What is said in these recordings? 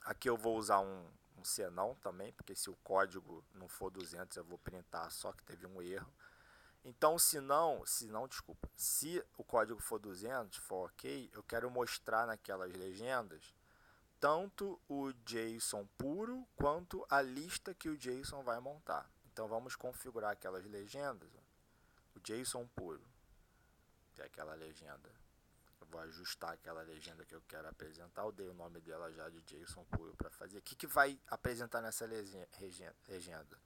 Aqui eu vou usar um senão também, porque se o código não for 200 eu vou printar só que teve um erro. Então, desculpa, se o código for 200, for ok, eu quero mostrar naquelas legendas tanto o JSON puro quanto a lista que o JSON vai montar. Então, vamos configurar aquelas legendas, o JSON puro, que é aquela legenda. Eu vou ajustar aquela legenda que eu quero apresentar. Eu dei o nome dela já de JSON puro para fazer. O que vai apresentar nessa legenda?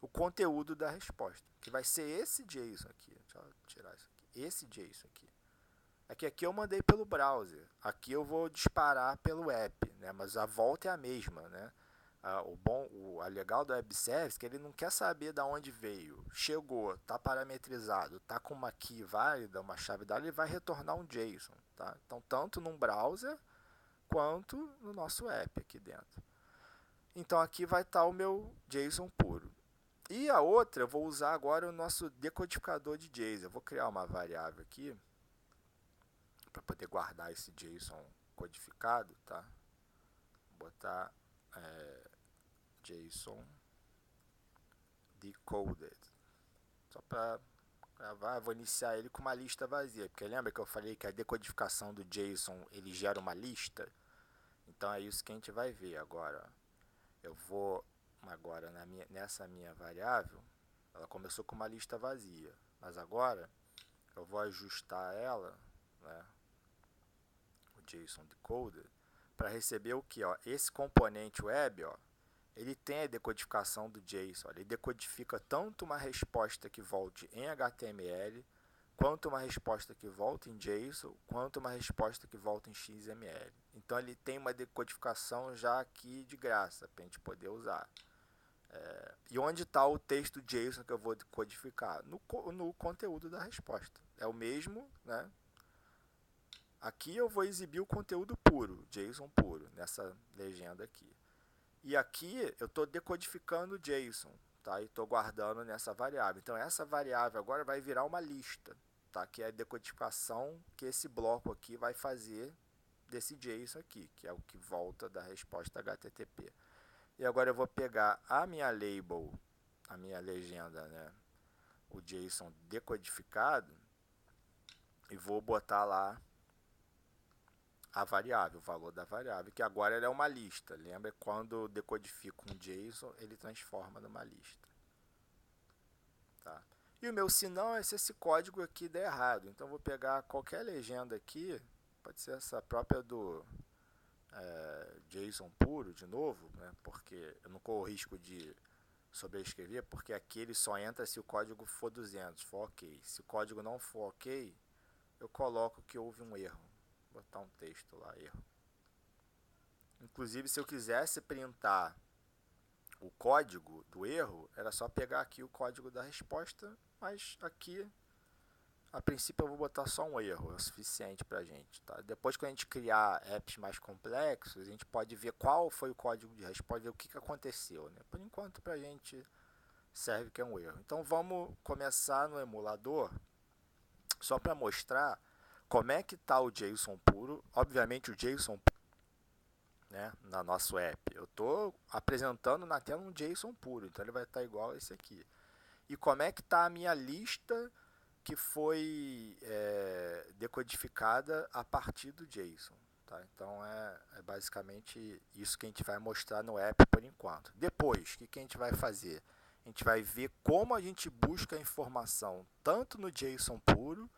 O conteúdo da resposta, que vai ser esse JSON aqui. Deixa eu tirar isso aqui. Esse JSON aqui. Aqui eu mandei pelo browser. Aqui eu vou disparar pelo app, né? Mas a volta é a mesma, né? A legal do web service é que ele não quer saber de onde veio. Chegou, está parametrizado, está com uma key válida, uma chave dada, ele vai retornar um JSON. Tá? Então, tanto num browser quanto no nosso app aqui dentro. Então, aqui vai estar o meu JSON puro. E a outra, eu vou usar agora o nosso decodificador de JSON. Eu vou criar uma variável aqui para poder guardar esse JSON codificado, tá? Vou botar JSON decoded. Só para gravar, vou iniciar ele com uma lista vazia, porque lembra que eu falei que a decodificação do JSON ele gera uma lista? Então é isso que a gente vai ver agora. Eu vou agora nessa minha variável, ela começou com uma lista vazia, mas agora eu vou ajustar ela, né, o JSON decoder, para receber o que? Esse componente web, ele tem a decodificação do JSON. Ele decodifica tanto uma resposta que volte em HTML, quanto uma resposta que volta em JSON, quanto uma resposta que volta em XML. Então ele tem uma decodificação já aqui de graça, para a gente poder usar. E onde está o texto JSON que eu vou decodificar? No conteúdo da resposta. É o mesmo, né? Aqui eu vou exibir o conteúdo puro, JSON puro, nessa legenda aqui. E aqui eu estou decodificando o JSON, tá? E estou guardando nessa variável. Então essa variável agora vai virar uma lista, tá? Que é a decodificação que esse bloco aqui vai fazer desse JSON aqui, que é o que volta da resposta HTTP. E agora eu vou pegar a minha label, a minha legenda, né? O JSON decodificado, e vou botar lá a variável, o valor da variável, que agora ela é uma lista. Lembra quando eu decodifico um JSON, ele transforma numa lista. Tá? E o meu sinal é se esse código aqui der errado. Então eu vou pegar qualquer legenda aqui, pode ser essa própria do JSON puro de novo, né? Porque eu não corro o risco de sobrescrever, porque aqui ele só entra se o código for 200, for ok. Se o código não for ok, eu coloco que houve um erro. Vou botar um texto lá, erro. Inclusive, se eu quisesse printar o código do erro, era só pegar aqui o código da resposta, mas aqui, a princípio, eu vou botar só um erro, é o suficiente para a gente. Tá? Depois, quando a gente criar apps mais complexos, a gente pode ver qual foi o código de resposta, ver o que aconteceu. Né? Por enquanto, para a gente serve que é um erro. Então, vamos começar no emulador, só para mostrar como é que está o JSON puro. Obviamente, o JSON puro, né, na nosso app. Eu estou apresentando na tela um JSON puro, então ele vai estar igual a esse aqui. E como é que está a minha lista que foi decodificada a partir do JSON. Tá? Então é basicamente isso que a gente vai mostrar no app por enquanto. Depois, o que a gente vai fazer? A gente vai ver como a gente busca a informação tanto no JSON puro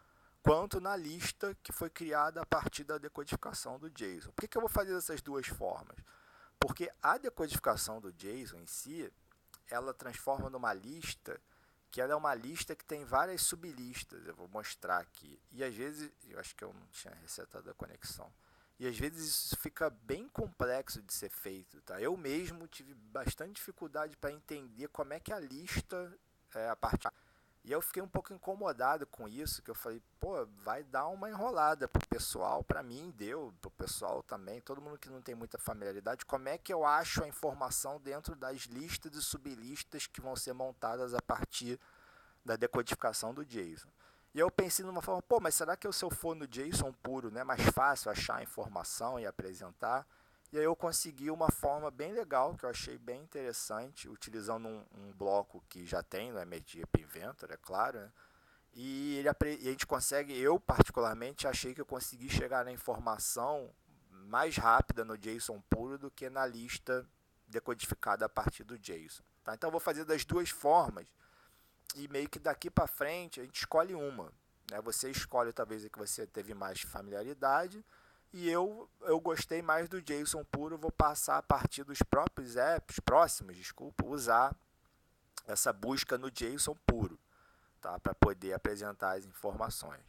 quanto na lista que foi criada a partir da decodificação do JSON. Por que eu vou fazer dessas duas formas? Porque a decodificação do JSON em si, ela transforma numa lista, que ela é uma lista que tem várias sublistas. Eu vou mostrar aqui. E às vezes, eu acho que eu não tinha resetado a conexão. E às vezes isso fica bem complexo de ser feito. Tá? Eu mesmo tive bastante dificuldade para entender como é que a lista a partir. E eu fiquei um pouco incomodado com isso, que eu falei, pô, vai dar uma enrolada pro pessoal, para mim deu, pro pessoal também, todo mundo que não tem muita familiaridade, como é que eu acho a informação dentro das listas e sublistas que vão ser montadas a partir da decodificação do JSON. E eu pensei numa forma, pô, mas será que se eu for no JSON puro, não é mais fácil achar a informação e apresentar? E aí eu consegui uma forma bem legal, que eu achei bem interessante, utilizando um bloco que já tem no MLTP Inventor, é claro, né? E a gente consegue, eu particularmente achei que eu consegui chegar na informação mais rápida no JSON puro do que na lista decodificada a partir do JSON. Tá? Então eu vou fazer das duas formas e meio que daqui para frente a gente escolhe uma. Né? Você escolhe talvez a que você teve mais familiaridade e eu gostei mais do JSON puro, vou passar a partir dos próprios apps, próximos, desculpa, usar essa busca no JSON puro, tá? Para poder apresentar as informações.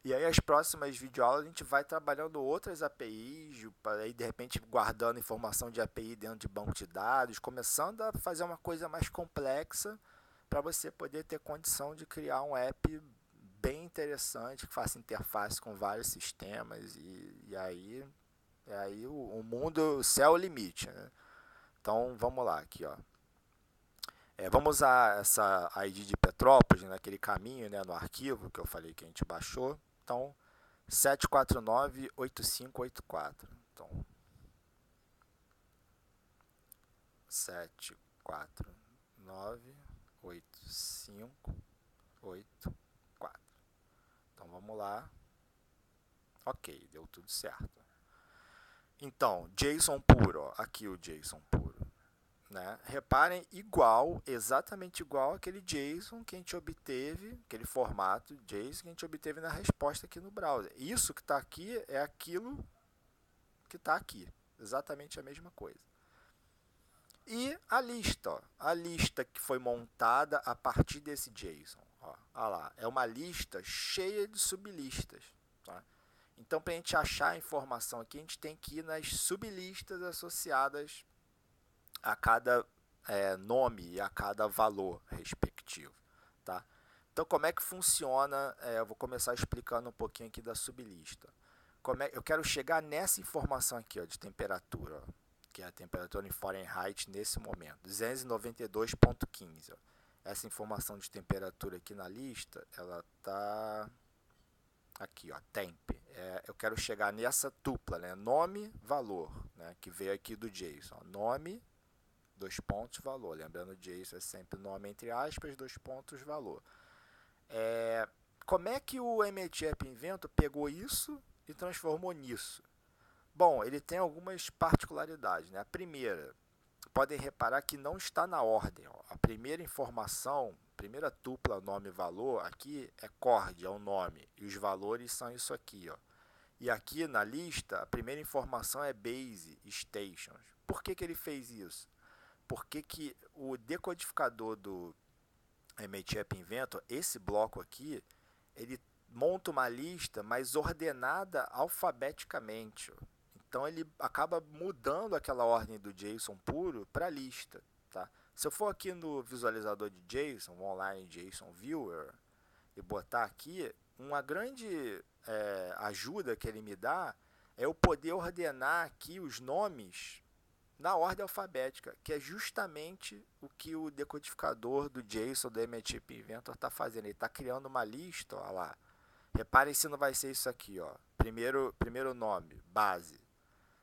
E aí as próximas videoaulas a gente vai trabalhando outras APIs, aí de repente guardando informação de API dentro de banco de dados, começando a fazer uma coisa mais complexa para você poder ter condição de criar um app bem interessante, que faça interface com vários sistemas e aí o mundo, o céu é o limite, né? Então vamos lá aqui, ó. Vamos usar essa ID de Petrópolis naquele caminho, né, no arquivo que eu falei que a gente baixou. Então, 7498584. Então, 7498584. Então, vamos lá. Ok, deu tudo certo. Então, JSON puro, ó, aqui o JSON puro. Né? Reparem, exatamente igual aquele JSON que a gente obteve, aquele formato JSON que a gente obteve na resposta aqui no browser. Isso que está aqui é aquilo que está aqui, exatamente a mesma coisa. E a lista, ó, a lista que foi montada a partir desse JSON, ó lá, é uma lista cheia de sublistas. Tá? Então, para a gente achar a informação aqui, a gente tem que ir nas sublistas associadas a cada nome e a cada valor respectivo. Tá? Então, como é que funciona? Eu vou começar explicando um pouquinho aqui da sublista. Eu quero chegar nessa informação aqui, ó, de temperatura, ó, que é a temperatura em Fahrenheit nesse momento, 292,15. Essa informação de temperatura aqui na lista, ela está aqui, ó, temp. Eu quero chegar nessa tupla, né, nome, valor, né, que veio aqui do JSON. Ó, nome, 2 pontos, valor. Lembrando, JSON é sempre nome entre aspas, 2 pontos, valor. Como é que o MLT App Inventor pegou isso e transformou nisso? Bom, ele tem algumas particularidades. Né? A primeira, podem reparar que não está na ordem. Ó. A primeira informação, primeira tupla nome e valor, aqui é cord, é o nome, e os valores são isso aqui. Ó. E aqui na lista, a primeira informação é base, stations. Por que ele fez isso? Porque que o decodificador do MLT App Inventor, esse bloco aqui, ele monta uma lista, mas ordenada alfabeticamente. Então ele acaba mudando aquela ordem do JSON puro para a lista. Tá? Se eu for aqui no visualizador de JSON, o Online JSON Viewer, e botar aqui, uma grande ajuda que ele me dá é eu poder ordenar aqui os nomes na ordem alfabética, que é justamente o que o decodificador do JSON do MLTP Inventor está fazendo. Ele está criando uma lista, ó lá. Reparem se não vai ser isso aqui, ó. Primeiro nome, base.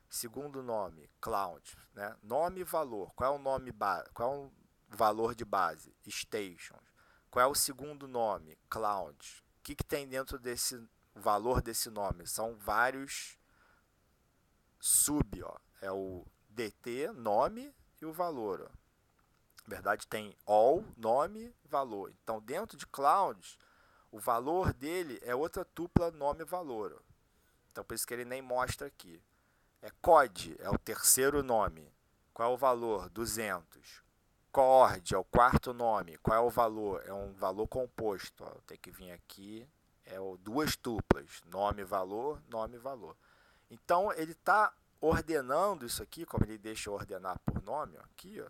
Segundo nome, cloud. Né? Nome e valor. Qual é o nome qual é o valor de base? Stations. Qual é o segundo nome? Cloud. O que tem dentro desse valor desse nome? São vários sub, ó. É o DT, nome e o valor. Ó. Na verdade, tem all, nome, valor. Então, dentro de cloud, o valor dele é outra tupla nome e valor. Ó. Então, por isso que ele nem mostra aqui. Cod é o terceiro nome. Qual é o valor? 200. Cord é o quarto nome. Qual é o valor? É um valor composto. Ó. Tem que vir aqui. Duas tuplas. Nome, valor, nome, valor. Então, ele está ordenando isso aqui, como ele deixa ordenar por nome, ó, aqui, ó,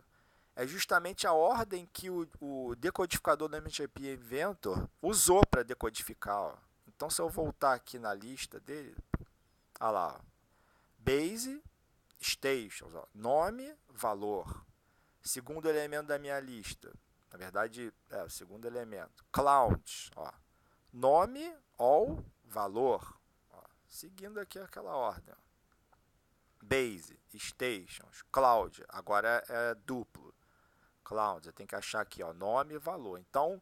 é justamente a ordem que o decodificador do MLTP Inventor usou para decodificar. Ó. Então, se eu voltar aqui na lista dele, olha lá, ó, base, stations, ó, nome, valor. Segundo elemento da minha lista, na verdade, o segundo elemento, cloud, ó, nome, all, valor. Ó, seguindo aqui aquela ordem. Ó. base, stations, cloud, agora é duplo. Cloud, você tem que achar aqui, ó, nome e valor. Então,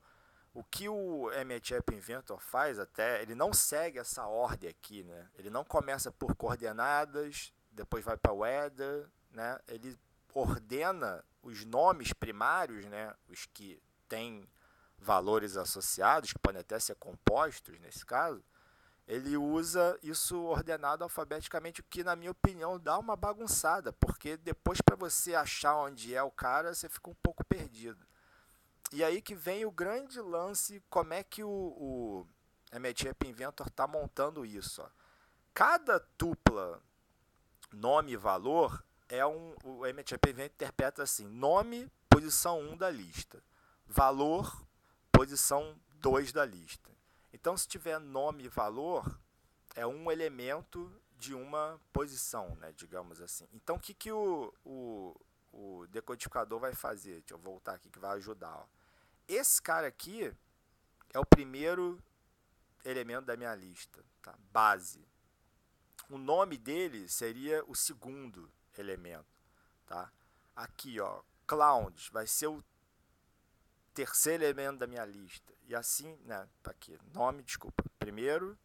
o que o MATLAB Inventor faz até, ele não segue essa ordem aqui, né? Ele não começa por coordenadas, depois vai para o header, né? Ele ordena os nomes primários, né? Os que têm valores associados, que podem até ser compostos nesse caso. Ele usa isso ordenado alfabeticamente, o que, na minha opinião, dá uma bagunçada, porque depois, para você achar onde é o cara, você fica um pouco perdido. E aí que vem o grande lance, como é que o MATLAB Inventor está montando isso. Ó. Cada tupla nome e valor o MATLAB Inventor interpreta assim: nome, posição 1 da lista, valor, posição 2 da lista. Então, se tiver nome e valor, é um elemento de uma posição, né, digamos assim. Então, o que o decodificador vai fazer? Deixa eu voltar aqui que vai ajudar. Ó. Esse cara aqui é o primeiro elemento da minha lista, tá? Base. O nome dele seria o segundo elemento, tá? Aqui, ó, clowns vai ser o terceiro elemento da minha lista. E assim, né, aqui, nome, desculpa, primeiro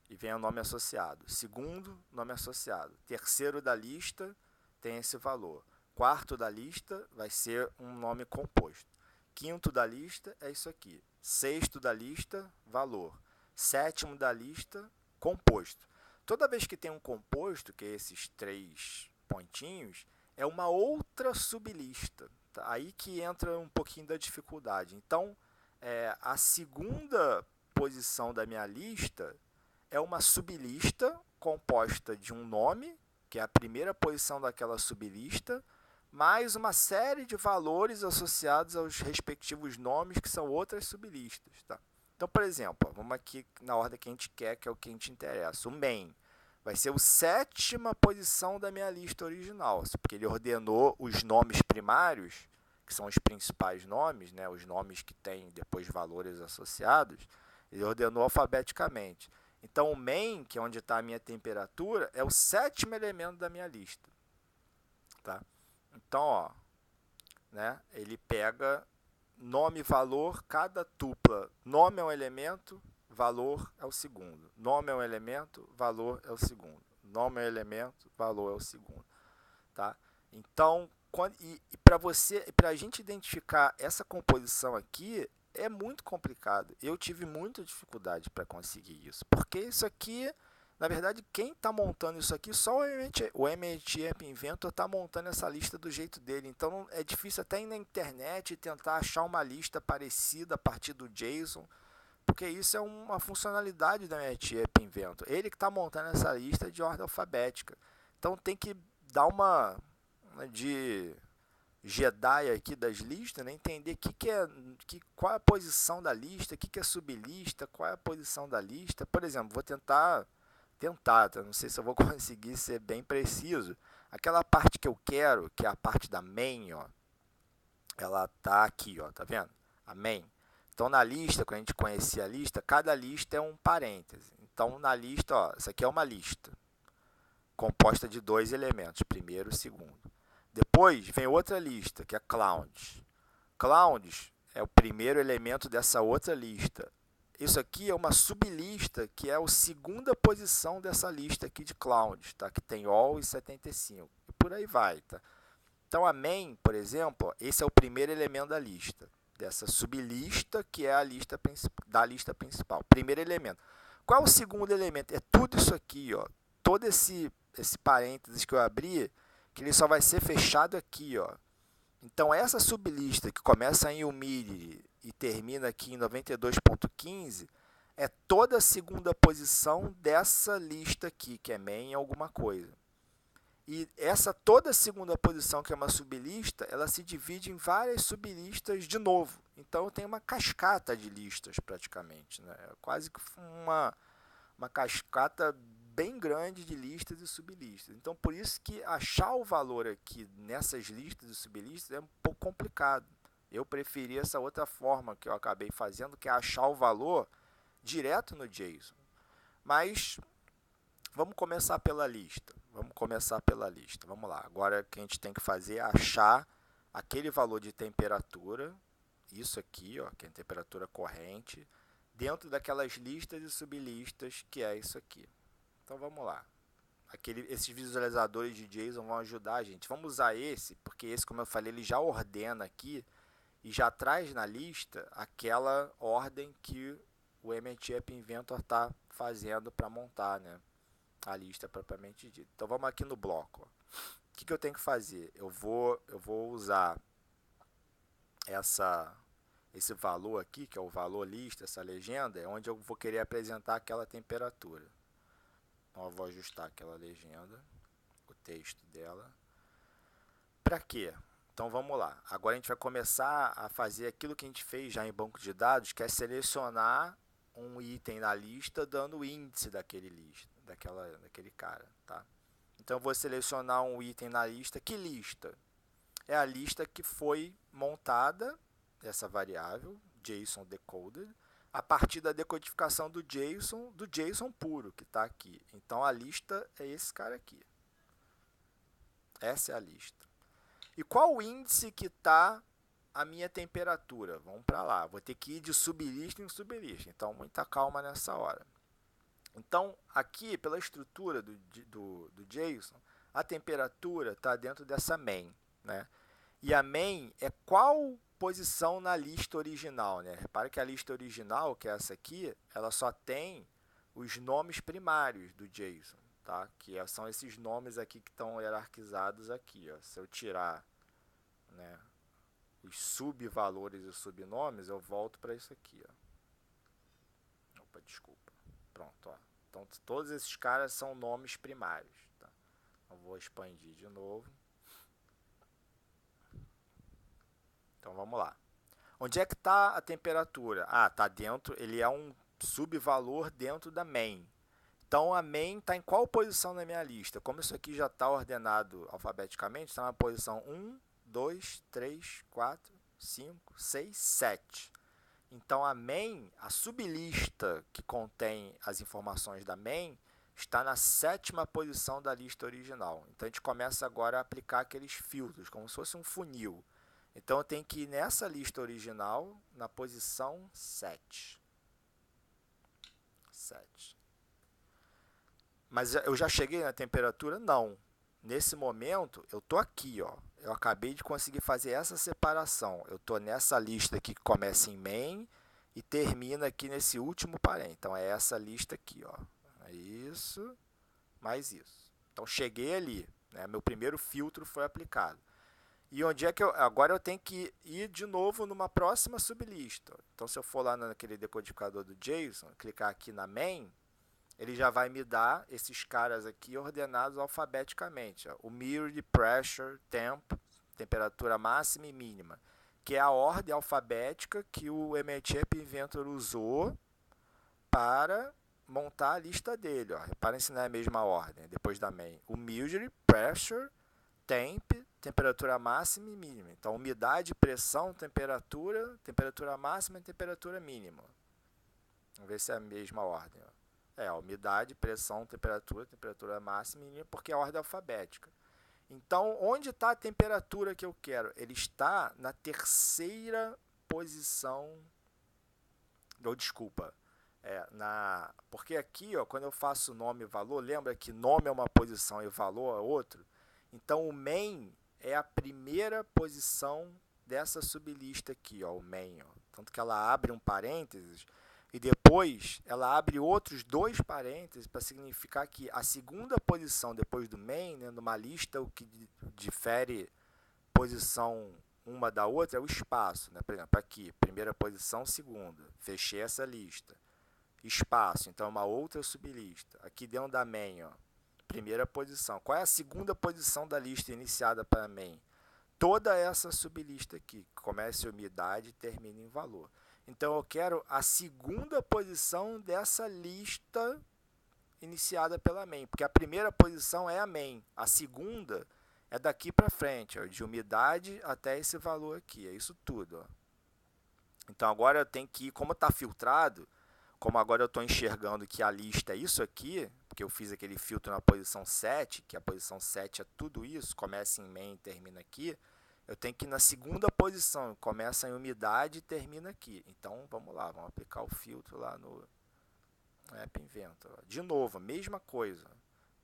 e vem o nome associado. Segundo, nome associado. Terceiro da lista tem esse valor. Quarto da lista vai ser um nome composto. Quinto da lista é isso aqui. Sexto da lista, valor. Sétimo da lista, composto. Toda vez que tem um composto, que é esses 3 pontinhos, é uma outra sublista. Tá? Aí que entra um pouquinho da dificuldade. Então, a segunda posição da minha lista é uma sublista composta de um nome, que é a primeira posição daquela sublista, mais uma série de valores associados aos respectivos nomes, que são outras sublistas. Tá? Então, por exemplo, vamos aqui na ordem que a gente quer, que é o que a gente interessa. O main vai ser a 7ª posição da minha lista original, porque ele ordenou os nomes primários, que são os principais nomes, né, os nomes que têm depois valores associados, ele ordenou alfabeticamente. Então, o main, que é onde está a minha temperatura, é o 7º elemento da minha lista. Tá? Então, ó, né, ele pega nome e valor, cada tupla. Nome é um elemento, valor é o segundo. Nome é um elemento, valor é o segundo. Nome é um elemento, valor é o segundo. Tá? Então, para a gente identificar essa composição aqui, é muito complicado. Eu tive muita dificuldade para conseguir isso. Porque isso aqui, na verdade, quem está montando isso aqui, só o MATLAB Inventor está montando essa lista do jeito dele. Então, é difícil até ir na internet tentar achar uma lista parecida a partir do JSON, porque isso é uma funcionalidade do MATLAB Inventor. Ele que está montando essa lista de ordem alfabética. Então, tem que dar uma de Jedi aqui das listas, né? Entender qual é a posição da lista, o que é sublista, qual é a posição da lista. Por exemplo, vou tentar, não sei se eu vou conseguir ser bem preciso. Aquela parte que eu quero, que é a parte da main, ó, ela tá aqui, ó, tá vendo? A main. Então, na lista, quando a gente conhecia a lista, cada lista é um parêntese. Então, na lista, ó, essa aqui é uma lista composta de 2 elementos, primeiro e segundo. Depois vem outra lista, que é clowns. Clowns é o primeiro elemento dessa outra lista. Isso aqui é uma sublista, que é a segunda posição dessa lista aqui de clowns, tá? Que tem all e 75. E por aí vai. Tá? Então, a main, por exemplo, esse é o primeiro elemento da lista, dessa sublista, que é a lista da lista principal. Primeiro elemento. Qual é o segundo elemento? É tudo isso aqui, ó. Todo esse parênteses que eu abri, que ele só vai ser fechado aqui, ó. Então, essa sublista que começa em umidity e termina aqui em 92.15 é toda a segunda posição dessa lista aqui, que é main alguma coisa. E toda a segunda posição, que é uma sublista, ela se divide em várias sublistas de novo. Então, eu tenho uma cascata de listas, praticamente. Né? Quase que uma cascata bem grande de listas e sublistas. Então, por isso que achar o valor aqui nessas listas e sublistas é um pouco complicado. Eu preferi essa outra forma que eu acabei fazendo, que é achar o valor direto no JSON. Mas vamos começar pela lista. Vamos começar pela lista. Vamos lá. Agora o que a gente tem que fazer é achar aquele valor de temperatura, isso aqui, ó, que é a temperatura corrente, dentro daquelas listas e sublistas, que é isso aqui. Então vamos lá. Esses visualizadores de JSON vão ajudar a gente. Vamos usar esse, porque esse, como eu falei, ele já ordena aqui e já traz na lista aquela ordem que o MT App Inventor está fazendo para montar, né, a lista propriamente dita. Então vamos aqui no bloco. O que eu tenho que fazer? Eu vou usar esse valor aqui, que é o valor lista, essa legenda, é onde eu vou querer apresentar aquela temperatura. Então eu vou ajustar aquela legenda, o texto dela. Para quê? Então vamos lá. Agora a gente vai começar a fazer aquilo que a gente fez já em banco de dados, que é selecionar um item na lista dando o índice daquele cara, tá? Então eu vou selecionar um item na lista. Que lista? É a lista que foi montada, essa variável, JSON decoded, a partir da decodificação do JSON puro, que está aqui. Então a lista é esse cara aqui. Essa é a lista. E qual o índice que está a minha temperatura? Vamos para lá. Vou ter que ir de sublista em sublista. Então, muita calma nessa hora. Então, aqui, pela estrutura do JSON, a temperatura está dentro dessa main, né? E a main é qual posição na lista original, né? Repare que a lista original, que é essa aqui, ela só tem os nomes primários do JSON, tá? Que são esses nomes aqui que estão hierarquizados aqui, ó. Se eu tirar, né, os subvalores e subnomes, eu volto para isso aqui, ó. Opa, desculpa. Pronto, ó. Então, todos esses caras são nomes primários, tá? Eu vou expandir de novo. Então, vamos lá. Onde é que está a temperatura? Ah, está dentro, ele é um subvalor dentro da main. Então, a main está em qual posição na minha lista? Como isso aqui já está ordenado alfabeticamente, está na posição 1, 2, 3, 4, 5, 6, 7. Então, a main, a sublista que contém as informações da main, está na 7ª posição da lista original. Então, a gente começa agora a aplicar aqueles filtros, como se fosse um funil. Então, eu tenho que ir nessa lista original, na posição 7. 7. Mas eu já cheguei na temperatura? Não. Nesse momento, eu estou aqui, ó. Eu acabei de conseguir fazer essa separação. Eu estou nessa lista aqui que começa em main e termina aqui nesse último parênteses. Então, é essa lista aqui, ó. É isso, mais isso. Então, cheguei ali, né? Meu primeiro filtro foi aplicado. E onde é que agora eu tenho que ir de novo numa próxima sublista. Então, se eu for lá naquele decodificador do JSON, clicar aqui na main, ele já vai me dar esses caras aqui ordenados alfabeticamente. Ó. O Mirrored Pressure Temp, temperatura máxima e mínima, que é a ordem alfabética que o MT App Inventor usou para montar a lista dele. Ó. Reparem se não é a mesma ordem, depois da main. O Mirrored Pressure Temp, temperatura máxima e mínima. Então, umidade, pressão, temperatura, temperatura máxima e temperatura mínima. Vamos ver se é a mesma ordem. Ó. É, umidade, pressão, temperatura máxima e mínima, porque é a ordem alfabética. Então, onde está a temperatura que eu quero? Ele está na 3ª posição, ou desculpa, porque aqui, ó, quando eu faço nome e valor, lembra que nome é uma posição e valor é outro? Então, o main é a primeira posição dessa sublista aqui, ó, o main. Ó. Tanto que ela abre um parênteses e depois ela abre outros 2 parênteses para significar que a segunda posição depois do main, né, numa lista, o que difere posição uma da outra é o espaço. Né? Por exemplo, aqui, primeira posição, segunda. Fechei essa lista. Espaço, então é uma outra sublista. Aqui dentro da main, ó, primeira posição. Qual é a segunda posição da lista iniciada para main? Toda essa sublista aqui, que começa em umidade e termina em valor. Então, eu quero a segunda posição dessa lista iniciada pela main, porque a primeira posição é a main, a segunda é daqui para frente, ó, de umidade até esse valor aqui, é isso tudo. Ó. Então, agora eu tenho que ir, como está filtrado, como agora eu estou enxergando que a lista é isso aqui, porque eu fiz aquele filtro na posição 7, que a posição 7 é tudo isso, começa em main e termina aqui, eu tenho que ir na segunda posição, começa em umidade e termina aqui. Então, vamos lá, vamos aplicar o filtro lá no App Inventor. De novo, a mesma coisa.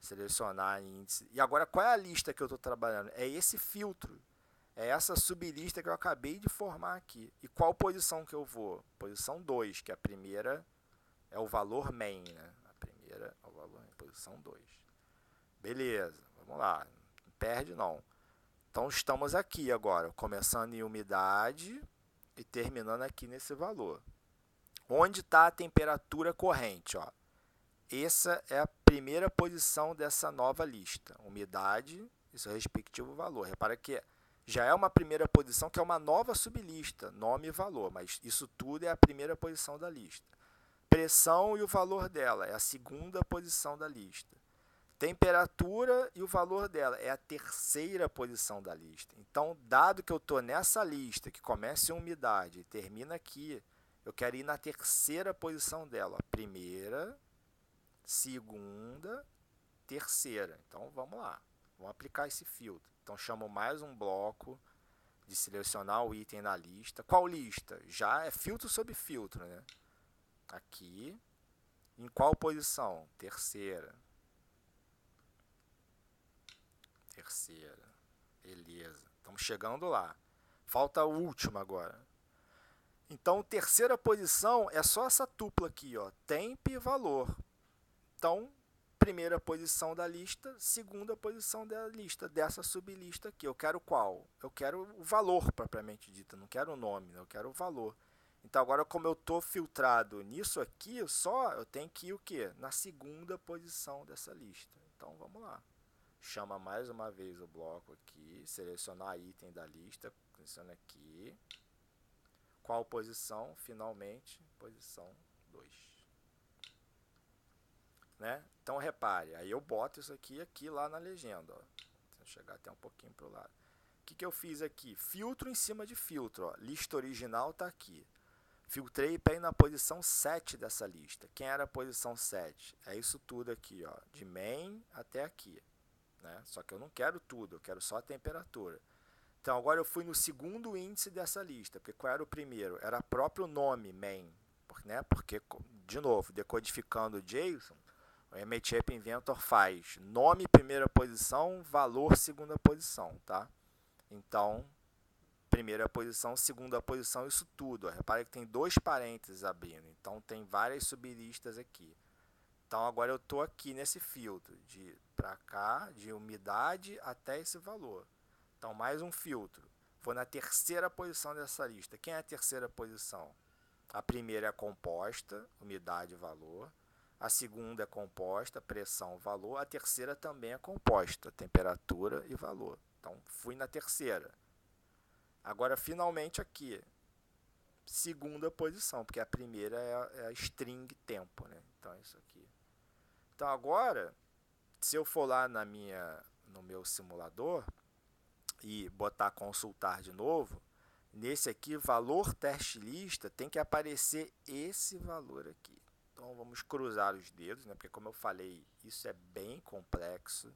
Selecionar índice. E agora, qual é a lista que eu estou trabalhando? É esse filtro. É essa sublista que eu acabei de formar aqui. E qual posição que eu vou? Posição 2, que a primeira é o valor main, né? A primeira é o valor em posição 2. Beleza, vamos lá. Não perde não. Então estamos aqui agora, começando em umidade e terminando aqui nesse valor. Onde está a temperatura corrente? Ó? Essa é a primeira posição dessa nova lista. Umidade e seu respectivo valor. Repara que já é uma primeira posição que é uma nova sublista, nome e valor, mas isso tudo é a primeira posição da lista. Pressão e o valor dela é a segunda posição da lista. Temperatura e o valor dela é a terceira posição da lista. Então, dado que eu estou nessa lista, que começa em umidade e termina aqui, eu quero ir na terceira posição dela. Primeira, segunda, terceira. Então, vamos lá. Vamos aplicar esse filtro. Então, chamo mais um bloco de selecionar o item na lista. Qual lista? Já é filtro sobre filtro, né? Aqui. Em qual posição? Terceira. Terceira. Beleza. Estamos chegando lá. Falta a última agora. Então, terceira posição é só essa tupla aqui, ó, temp e valor. Então, primeira posição da lista, segunda posição da lista, dessa sublista aqui. Eu quero qual? Eu quero o valor, propriamente dito. Não quero o nome, eu quero o valor. Então, agora, como eu estou filtrado nisso aqui, eu tenho que ir o quê? Na segunda posição dessa lista. Então, vamos lá. Chama mais uma vez o bloco aqui, selecionar item da lista, seleciona aqui. Qual posição? Finalmente, posição 2. Né? Então, repare, aí eu boto isso aqui lá na legenda. Ó. Vou chegar até um pouquinho para o lado. O que eu fiz aqui? Filtro em cima de filtro. Ó. Lista original está aqui. Filtrei para ir na posição 7 dessa lista. Quem era a posição 7? É isso tudo aqui, ó, de main até aqui. Né? Só que eu não quero tudo, eu quero só a temperatura. Então, agora eu fui no segundo índice dessa lista, porque qual era o primeiro? Era o próprio nome, main, né? Porque, de novo, decodificando o JSON, o MAT App Inventor faz nome, primeira posição, valor, segunda posição, tá? Então, primeira posição, segunda posição, isso tudo. Ó. Repare que tem 2 parênteses abrindo, então tem várias sublistas aqui. Então, agora eu estou aqui nesse filtro, de para cá, de umidade até esse valor. Então, mais um filtro. Vou na terceira posição dessa lista. Quem é a terceira posição? A primeira é composta, umidade e valor. A segunda é composta, pressão, valor. A terceira também é composta, temperatura e valor. Então, fui na terceira. Agora, finalmente aqui, segunda posição, porque a primeira é a string tempo, né? Então, é isso aqui. Então, agora, se eu for lá no meu simulador e botar consultar de novo, nesse aqui, valor teste lista, tem que aparecer esse valor aqui. Então, vamos cruzar os dedos, né? Porque, como eu falei, isso é bem complexo.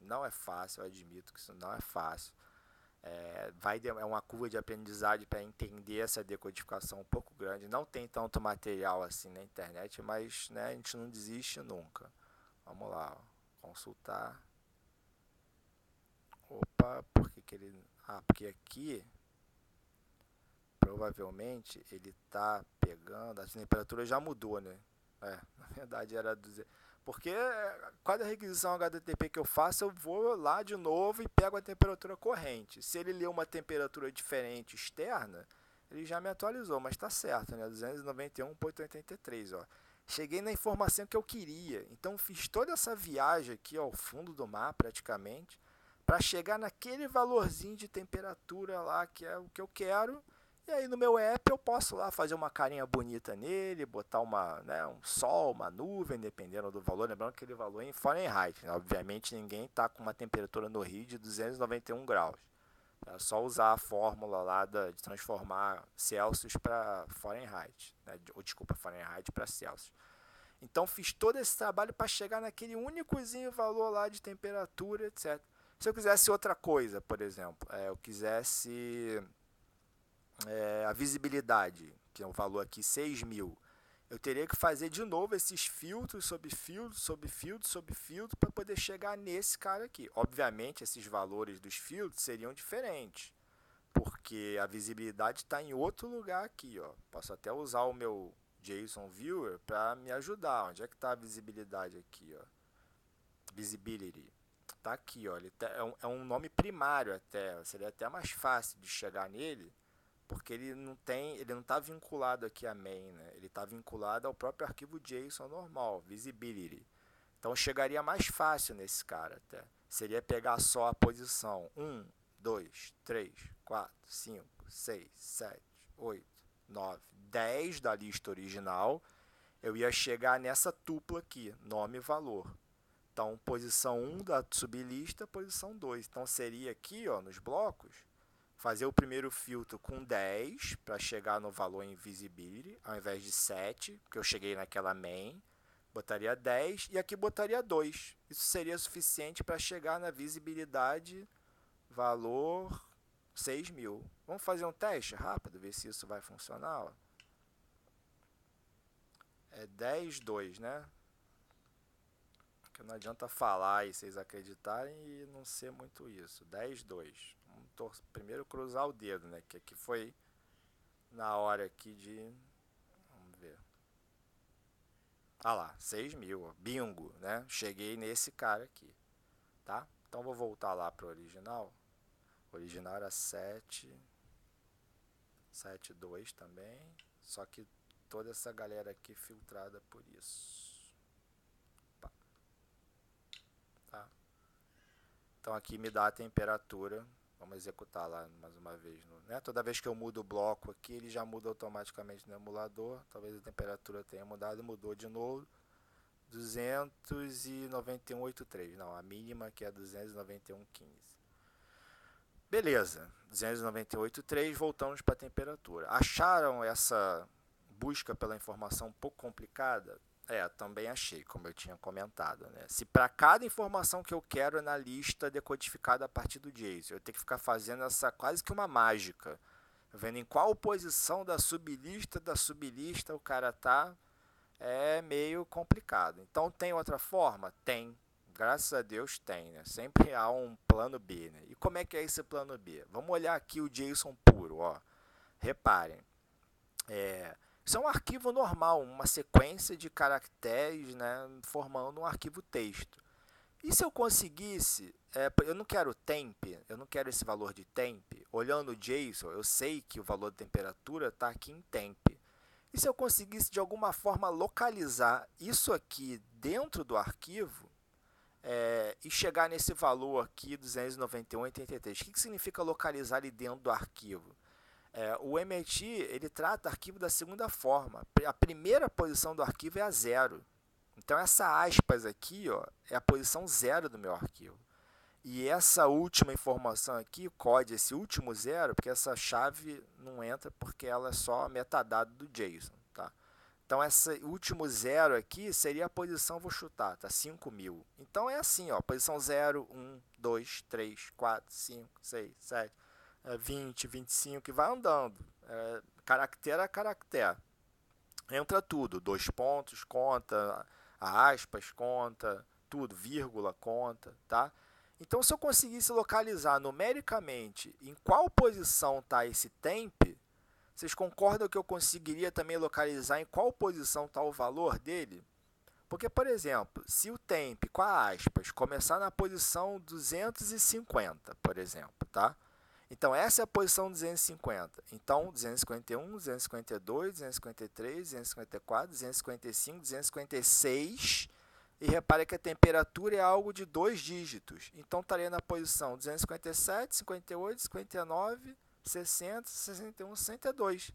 Não é fácil, eu admito que isso não é fácil. É uma curva de aprendizagem para entender essa decodificação um pouco grande. Não tem tanto material assim na internet, mas né, a gente não desiste nunca. Vamos lá, ó. Consultar. Opa, por que ele... Ah, porque aqui provavelmente ele está pegando... A temperatura já mudou, né? Na verdade era 200. Porque cada requisição HTTP que eu faço, eu vou lá de novo e pego a temperatura corrente. Se ele lê uma temperatura diferente externa, ele já me atualizou, mas está certo, né? 291.83, ó. Cheguei na informação que eu queria. Então, fiz toda essa viagem aqui ao fundo do mar, praticamente, para chegar naquele valorzinho de temperatura lá, que é o que eu quero. E aí, no meu app, eu posso lá fazer uma carinha bonita nele, botar um sol, uma nuvem, dependendo do valor. Lembrando que aquele valor é em Fahrenheit. Né? Obviamente, ninguém está com uma temperatura no Rio de 291 graus. É só usar a fórmula lá de transformar Celsius para Fahrenheit, né? Ou desculpa, Fahrenheit para Celsius. Então fiz todo esse trabalho para chegar naquele únicozinho valor lá de temperatura, etc. Se eu quisesse outra coisa, por exemplo, eu quisesse a visibilidade, que é um valor aqui 6.000, eu teria que fazer de novo esses filtros sobre filtros, sobre filtros, sobre filtros, para poder chegar nesse cara aqui. Obviamente, esses valores dos filtros seriam diferentes, porque a visibilidade está em outro lugar aqui. Ó. Posso até usar o meu JSON Viewer para me ajudar. Onde é que está a visibilidade aqui? Ó? Visibility. Está aqui. Ó. Ele é um nome primário até. Seria até mais fácil de chegar nele, porque ele não está vinculado aqui a main, né? Ele está vinculado ao próprio arquivo JSON normal, visibility. Então chegaria mais fácil nesse cara até. Seria pegar só a posição 1, 2, 3, 4, 5, 6, 7, 8, 9, 10 da lista original. Eu ia chegar nessa tupla aqui, nome e valor. Então, posição 1 da sublista, posição 2. Então, seria aqui, ó, nos blocos, fazer o primeiro filtro com 10 para chegar no valor em visibility, ao invés de 7, porque eu cheguei naquela main, botaria 10 e aqui botaria 2. Isso seria suficiente para chegar na visibilidade valor 6.000. Vamos fazer um teste rápido, ver se isso vai funcionar. Ó. É 10, 2, né? Porque não adianta falar e vocês acreditarem e não ser muito isso. 10, 2. Vamos primeiro cruzar o dedo, né? Que aqui foi na hora aqui de... Vamos ver. Ah lá, 6.000. Ó. Bingo, né? Cheguei nesse cara aqui. Tá? Então vou voltar lá para o original. O original era 7, 7, 2 também. Só que toda essa galera aqui filtrada por isso. Tá? Então aqui me dá a temperatura. Vamos executar lá mais uma vez. Né? Toda vez que eu mudo o bloco aqui, ele já muda automaticamente no emulador. Talvez a temperatura tenha mudado e mudou de novo. 291,83. Não, a mínima que é 291,15. Beleza, 298,3, voltamos para a temperatura. Acharam essa busca pela informação um pouco complicada? Também achei, como eu tinha comentado. Né? Se para cada informação que eu quero na lista decodificada a partir do JSON, eu tenho que ficar fazendo essa quase que uma mágica, vendo em qual posição da sublista o cara está, é meio complicado. Então, tem outra forma? Tem. Graças a Deus tem, né? Sempre há um plano B, né? E como é que é esse plano B? Vamos olhar aqui o JSON puro, ó. Reparem. Isso é um arquivo normal, uma sequência de caracteres, né, formando um arquivo texto. E se eu conseguisse, eu não quero temp, eu não quero esse valor de temp. Olhando o JSON, eu sei que o valor de temperatura está aqui em temp. E se eu conseguisse de alguma forma localizar isso aqui dentro do arquivo, e chegar nesse valor aqui, 291,83. O que significa localizar ele dentro do arquivo? O MIT ele trata o arquivo da segunda forma. A primeira posição do arquivo é a 0. Então, essa aspas aqui, ó, é a posição 0 do meu arquivo. E essa última informação aqui, code esse último 0, porque essa chave não entra porque ela é só metadado do JSON. Tá? Então, esse último 0 aqui seria a posição, vou chutar, tá? 5.000. Então, é assim, ó, posição 0, 1, 2, 3, 4, 5, 6, 7, 20, 25, e vai andando. Caractere a caractere. Entra tudo, 2 pontos, conta, a aspas, conta, tudo, vírgula, conta, tá? Então, se eu conseguisse localizar numericamente em qual posição está esse temp, vocês concordam que eu conseguiria também localizar em qual posição está o valor dele? Porque, por exemplo, se o temp com a aspas começar na posição 250, por exemplo, tá? Então, essa é a posição 250. Então, 251, 252, 253, 254, 255, 256. E repare que a temperatura é algo de 2 dígitos. Então, estaria na posição 257, 58, 59, 60, 61, 62.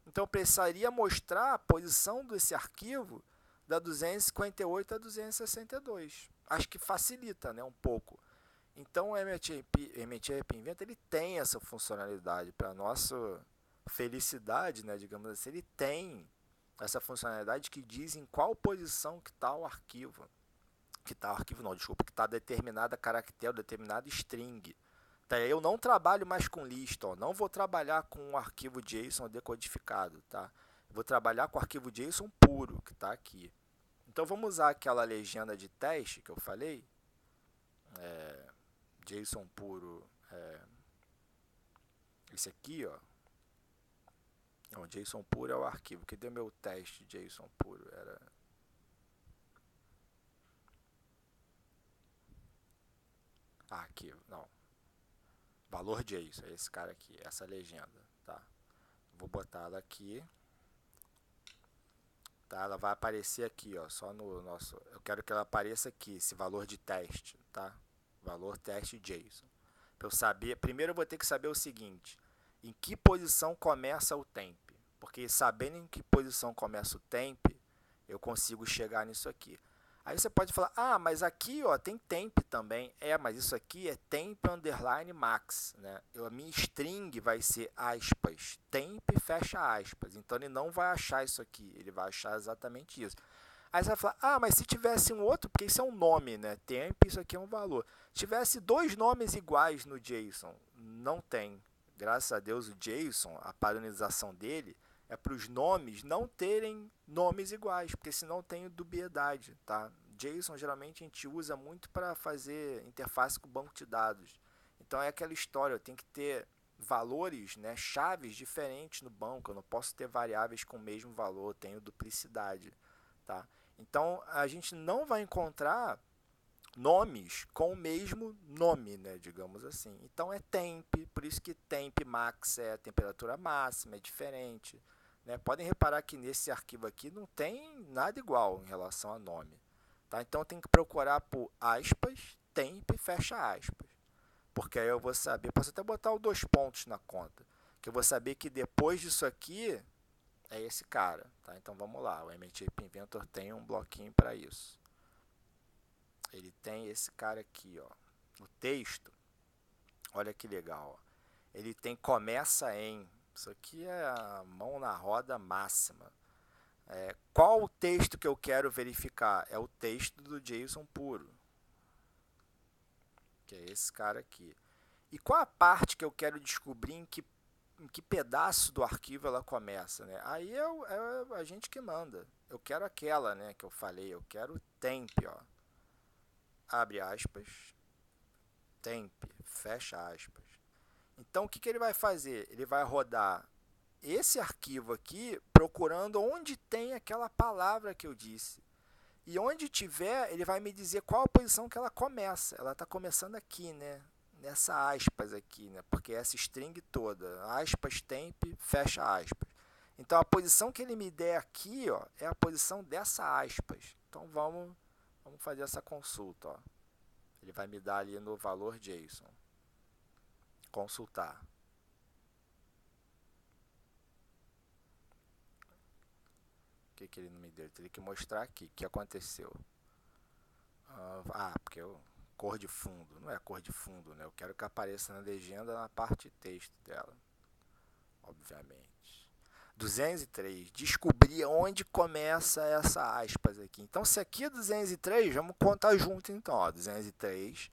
Então, eu precisaria mostrar a posição desse arquivo da 258 a 262. Acho que facilita, né, um pouco. Então o MTAP Invento ele tem essa funcionalidade para nossa felicidade, né, digamos assim, ele tem essa funcionalidade que diz em qual posição que está o arquivo. Que está o arquivo não, desculpa, que está determinada caractere, determinada string. Tá, eu não trabalho mais com lista, ó, não vou trabalhar com o arquivo JSON decodificado, tá? Vou trabalhar com o arquivo JSON puro, que está aqui. Então vamos usar aquela legenda de teste que eu falei, JSON puro, esse aqui, ó. Não, JSON puro é o arquivo. Cadê meu teste JSON puro? Era aqui, não. Valor JSON, é esse cara aqui, essa legenda, tá? Vou botar ela aqui. Tá? Ela vai aparecer aqui, ó, só no nosso. Eu quero que ela apareça aqui, esse valor de teste, tá? Valor teste JSON. Para eu saber, primeiro eu vou ter que saber o seguinte: em que posição começa o temp? Porque sabendo em que posição começa o temp, eu consigo chegar nisso aqui. Aí você pode falar, ah, mas aqui ó, tem temp também. Mas isso aqui é temp underline max, né? A minha string vai ser aspas, temp fecha aspas. Então ele não vai achar isso aqui, ele vai achar exatamente isso. Aí você vai falar, ah, mas se tivesse um outro, porque isso é um nome, né? Temp, isso aqui é um valor. Se tivesse dois nomes iguais no JSON, não tem. Graças a Deus o JSON, a padronização dele, é para os nomes não terem nomes iguais, porque senão tem dubiedade, tá? JSON geralmente a gente usa muito para fazer interface com o banco de dados. Então é aquela história, eu tenho que ter valores, né, chaves diferentes no banco, eu não posso ter variáveis com o mesmo valor, tenho duplicidade, tá? Então a gente não vai encontrar nomes com o mesmo nome, né, digamos assim. Então é temp, por isso que temp max é a temperatura máxima, é diferente. Né? Podem reparar que nesse arquivo aqui não tem nada igual em relação a nome. Tá? Então tem que procurar por aspas, temp, fecha aspas. Porque aí eu vou saber, posso até botar os dois pontos na conta, que eu vou saber que depois disso aqui é esse cara. Tá? Então vamos lá, o MTAP Inventor tem um bloquinho para isso. Ele tem esse cara aqui, ó, o texto. Olha que legal, ó. Ele tem começa em. Isso aqui é a mão na roda máxima. Qual o texto que eu quero verificar? É o texto do JSON puro, que é esse cara aqui. E qual a parte que eu quero descobrir em que pedaço do arquivo ela começa? Né? Aí é a gente que manda. Eu quero aquela, né, que eu falei. Eu quero temp, ó. Abre aspas, temp, fecha aspas. Então o que ele vai fazer? Ele vai rodar esse arquivo aqui procurando onde tem aquela palavra que eu disse. E onde tiver, ele vai me dizer qual a posição que ela começa. Ela está começando aqui, né? Nessa aspas aqui, né? Porque essa string toda, aspas, temp, fecha aspas. Então a posição que ele me der aqui, ó, é a posição dessa aspas. Então vamos fazer essa consulta, ó. Ele vai me dar ali no valor JSON. Consultar. O que ele não me deu? Ele teria que mostrar aqui o que aconteceu. Porque eu, cor de fundo. Não é cor de fundo, né? Eu quero que apareça na legenda na parte de texto dela. Obviamente. 203. Descobrir onde começa essa aspas aqui. Então, se aqui é 203, vamos contar junto então. Ó, 203,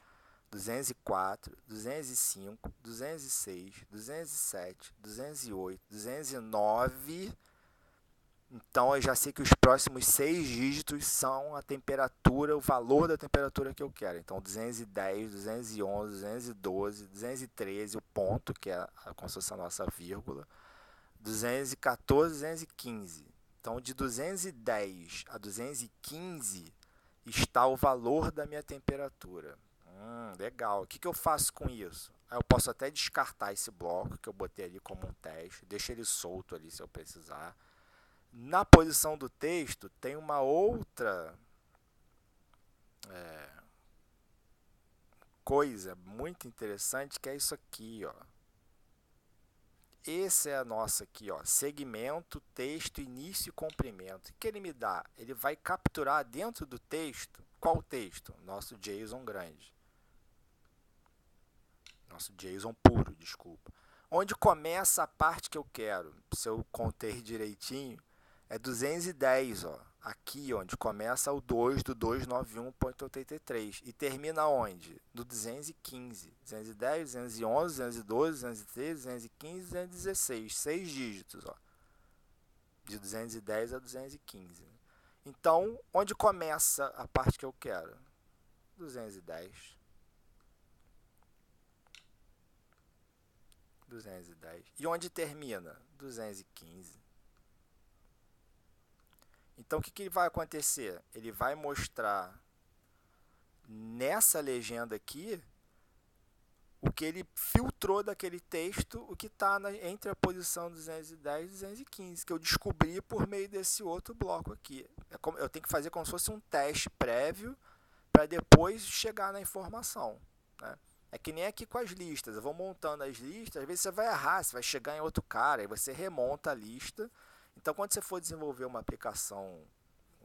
204, 205, 206, 207, 208, 209. Então eu já sei que os próximos 6 dígitos são a temperatura, o valor da temperatura que eu quero. Então 210, 211, 212, 213, o ponto, que é como se fosse a nossa vírgula, 214, 215. Então de 210 a 215 está o valor da minha temperatura. Legal. O que eu faço com isso? Eu posso até descartar esse bloco que eu botei ali como um teste, deixo ele solto ali se eu precisar. Na posição do texto tem uma outra coisa muito interessante, que é isso aqui, ó. Esse é a nossa aqui, ó, segmento, texto, início e comprimento. O que ele me dá? Ele vai capturar dentro do texto, qual texto? Nosso JSON grande. Nosso JSON puro, desculpa. Onde começa a parte que eu quero, se eu contei direitinho, é 210, ó. Aqui onde começa o 2 do 291.83 e termina onde? No 215. 210, 211, 212, 213, 215, 216. 6 dígitos, ó. De 210 a 215. Então, onde começa a parte que eu quero? 210. 210. E onde termina? 215. Então, o que vai acontecer? Ele vai mostrar nessa legenda aqui o que ele filtrou daquele texto, o que está entre a posição 210 e 215, que eu descobri por meio desse outro bloco aqui. Eu tenho que fazer como se fosse um teste prévio para depois chegar na informação, né? É que nem aqui com as listas. Eu vou montando as listas, às vezes você vai errar, você vai chegar em outro cara, aí você remonta a lista. Então, quando você for desenvolver uma aplicação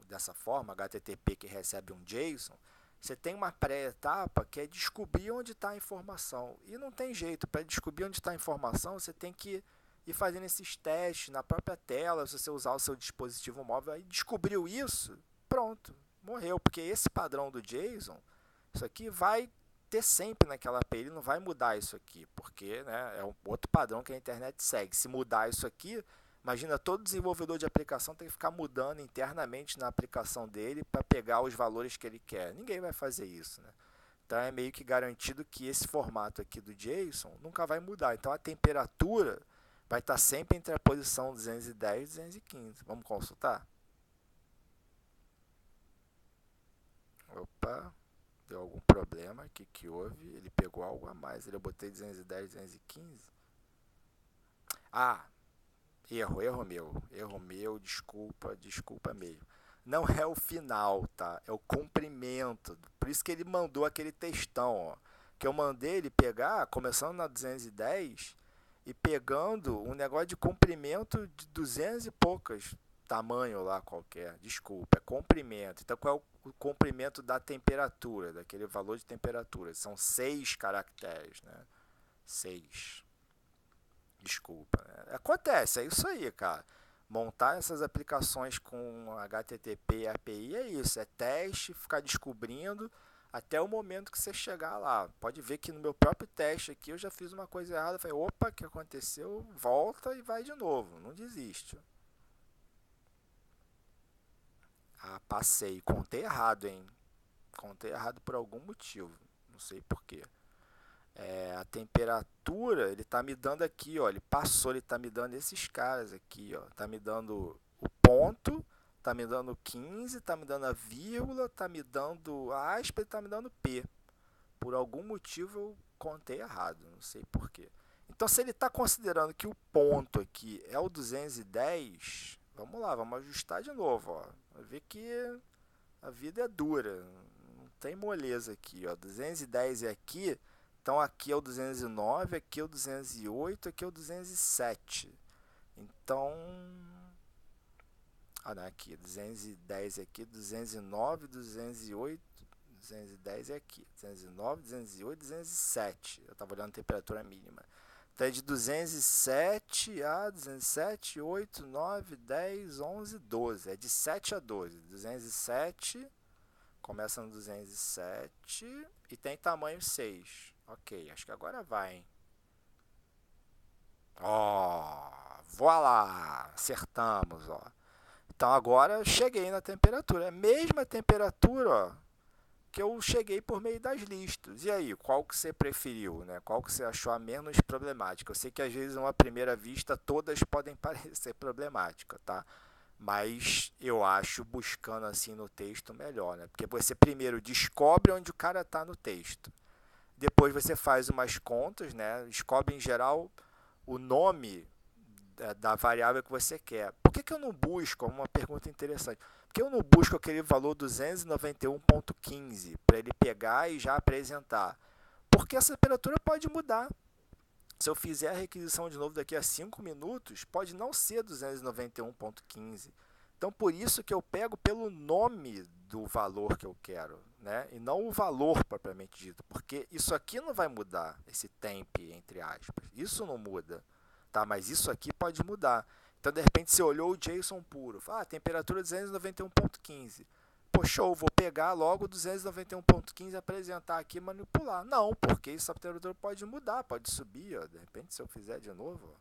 dessa forma, HTTP que recebe um JSON, você tem uma pré-etapa que é descobrir onde está a informação. E não tem jeito, para descobrir onde está a informação, você tem que ir fazendo esses testes na própria tela, se você usar o seu dispositivo móvel. Aí descobriu isso, pronto, morreu. Porque esse padrão do JSON, isso aqui vai ter sempre naquela API, ele não vai mudar isso aqui, porque, né, é um outro padrão que a internet segue. Se mudar isso aqui, imagina, todo desenvolvedor de aplicação tem que ficar mudando internamente na aplicação dele para pegar os valores que ele quer. Ninguém vai fazer isso, né? Então é meio que garantido que esse formato aqui do JSON nunca vai mudar. Então a temperatura vai estar sempre entre a posição 210 e 215. Vamos consultar? Opa, deu algum problema. O que houve? Ele pegou algo a mais. Eu botei 210, 215. Ah, erro meu, desculpa mesmo. Não é o final, tá? É o comprimento. Por isso que ele mandou aquele textão, ó. Que eu mandei ele pegar, começando na 210 e pegando um negócio de comprimento de 200 e poucas tamanho lá qualquer. Desculpa, é comprimento. Então qual é o comprimento da temperatura, daquele valor de temperatura? São 6 caracteres, né? 6. Desculpa, né? Acontece, é isso aí, cara. Montar essas aplicações com HTTP e API é isso, é teste, ficar descobrindo até o momento que você chegar lá. Pode ver que no meu próprio teste aqui eu já fiz uma coisa errada, falei, opa, o que aconteceu? Volta e vai de novo, não desiste. Ah, passei, contei errado, hein? Contei errado por algum motivo, não sei porquê. A temperatura, ele está me dando aqui, ó, ele passou, ele está me dando esses caras aqui, ó, está me dando o ponto, está me dando 15, está me dando a vírgula, está me dando a aspa e está me dando P. Por algum motivo eu contei errado, não sei porquê. Então, se ele está considerando que o ponto aqui é o 210, vamos lá, vamos ajustar de novo, ó. Vai ver que a vida é dura, não tem moleza aqui, ó. 210 é aqui. Então aqui é o 209, aqui é o 208, aqui é o 207. Então, não, aqui, 210 é aqui, 209, 208, 210 é aqui, 209, 208, 207. Eu estava olhando a temperatura mínima. Então é de 207 a 207, 8, 9, 10, 11, 12. É de 7 a 12. 207, começa no 207 e tem tamanho 6. Ok, acho que agora vai, hein? Ó, voilá, acertamos, ó. Então agora cheguei na temperatura. É a mesma temperatura, ó, que eu cheguei por meio das listas. E aí, qual que você preferiu, né? Qual que você achou a menos problemática? Eu sei que às vezes, a uma primeira vista, todas podem parecer problemáticas, tá? Mas eu acho buscando assim no texto melhor, né? Porque você primeiro descobre onde o cara está no texto. Depois você faz umas contas, né? Descobre em geral o nome da variável que você quer. Por que eu não busco? Uma pergunta interessante. Por que eu não busco aquele valor 291.15 para ele pegar e já apresentar? Porque essa temperatura pode mudar. Se eu fizer a requisição de novo daqui a 5 minutos, pode não ser 291.15. Então, por isso que eu pego pelo nome do valor que eu quero. né? E não o valor propriamente dito, porque isso aqui não vai mudar, esse temp, entre aspas. Isso não muda, tá? Mas isso aqui pode mudar. Então, de repente, você olhou o JSON puro, fala, temperatura 291.15. Pô, show, vou pegar logo 291.15, apresentar aqui e manipular. Não, porque essa temperatura pode mudar, pode subir, ó. De repente, se eu fizer de novo,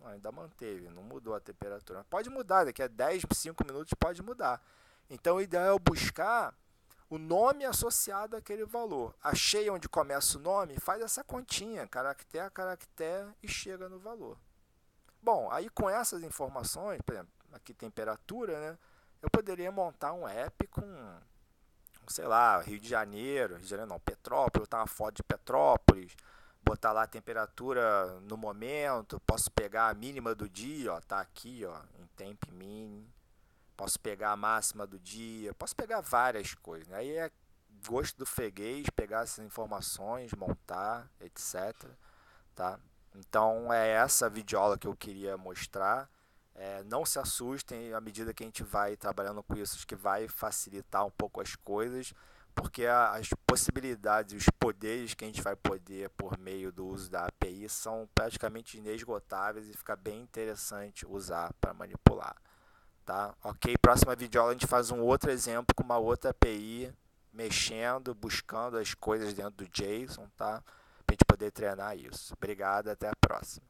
ó, ainda manteve, não mudou a temperatura. Pode mudar, daqui a 10, 5 minutos pode mudar. Então, o ideal é eu buscar o nome associado àquele valor. Achei onde começa o nome, faz essa continha, caractere a caractere, e chega no valor. Bom, aí com essas informações, por exemplo, aqui temperatura, né? Eu poderia montar um app com, sei lá, Rio de Janeiro não, Petrópolis, botar uma foto de Petrópolis, botar lá a temperatura no momento, posso pegar a mínima do dia, ó, tá aqui, ó, em temp min, posso pegar a máxima do dia, posso pegar várias coisas, né? Aí é gosto do freguês, pegar essas informações, montar, etc, tá? Então é essa videoaula que eu queria mostrar. Não se assustem à medida que a gente vai trabalhando com isso, que vai facilitar um pouco as coisas, porque as possibilidades e os poderes que a gente vai poder por meio do uso da API são praticamente inesgotáveis e fica bem interessante usar para manipular. Tá? Ok, próxima videoaula a gente faz um outro exemplo com uma outra API, mexendo, buscando as coisas dentro do JSON, tá? Para a gente poder treinar isso. Obrigado, até a próxima.